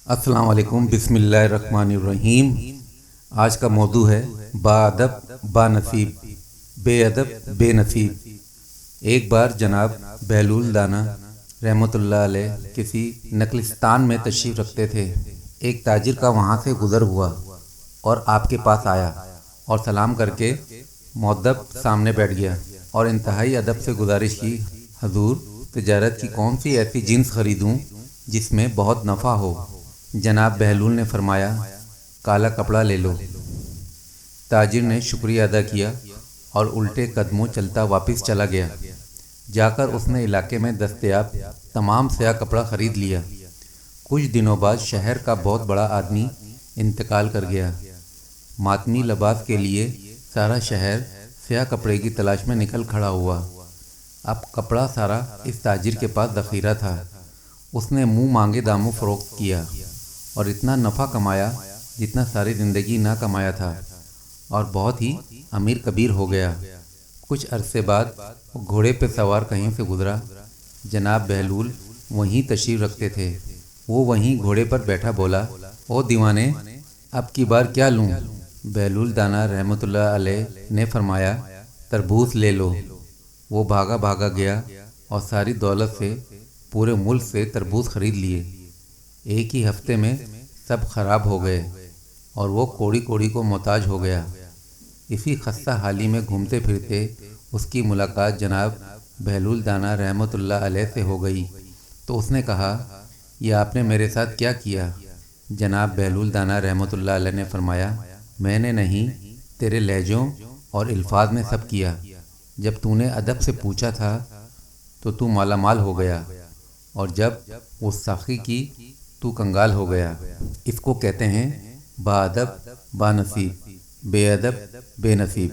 السلام علیکم، بسم اللہ الرحمن الرحیم۔ آج کا موضوع ہے با ادب با نصیب، بے ادب بے نصیب۔ ایک بار جناب بہلول دانا رحمۃ اللہ علیہ کسی نخلستان میں تشریف رکھتے تھے۔ ایک تاجر کا وہاں سے گزر ہوا اور آپ کے پاس آیا اور سلام کر کے مؤدب سامنے بیٹھ گیا اور انتہائی ادب سے گزارش کی، حضور تجارت کی کون سی ایسی جنس خریدوں جس میں بہت نفع ہو؟ جناب بہلول نے فرمایا، کالا کپڑا لے لو۔ تاجر نے شکریہ ادا کیا اور الٹے قدموں چلتا واپس چلا گیا۔ جا کر اس نے علاقے میں دستیاب تمام سیاہ کپڑا خرید لیا۔ کچھ دنوں بعد شہر کا بہت بڑا آدمی انتقال کر گیا۔ ماتمی لباس کے لیے سارا شہر سیاہ کپڑے کی تلاش میں نکل کھڑا ہوا۔ اب کپڑا سارا اس تاجر کے پاس ذخیرہ تھا۔ اس نے منہ مانگے داموں فروخت کیا اور اتنا نفع کمایا جتنا ساری زندگی نہ کمایا تھا، اور بہت ہی امیر کبیر ہو گیا۔ کچھ عرصے بعد وہ گھوڑے پہ سوار کہیں سے گزرا۔ جناب بہلول وہیں تشریف رکھتے تھے۔ وہ وہیں گھوڑے پر بیٹھا بولا، او دیوانے، اب کی بار کیا لوں؟ بہلول دانا رحمۃ اللہ علیہ نے فرمایا، تربوز لے لو۔ وہ بھاگا بھاگا گیا اور ساری دولت سے پورے ملک سے تربوز خرید لیے۔ ایک ہی ہفتے میں سب خراب ہو گئے اور وہ کوڑی کوڑی کو محتاج ہو گیا۔ اسی خستہ حالی میں گھومتے پھرتے اس کی ملاقات جناب بہلول دانا رحمۃ اللہ علیہ سے ہو گئی تو اس نے کہا، یہ آپ نے میرے ساتھ کیا کیا؟ جناب بہلول دانا رحمۃ اللہ علیہ نے فرمایا، میں نے نہیں، تیرے لہجوں اور الفاظ نے سب کیا۔ جب تو نے ادب سے پوچھا تھا تو مالا مال ہو گیا، اور جب گستاخی کی تو کنگال ہو گیا۔ اس کو کہتے ہیں با ادب با نصیب، بے ادب بے نصیب۔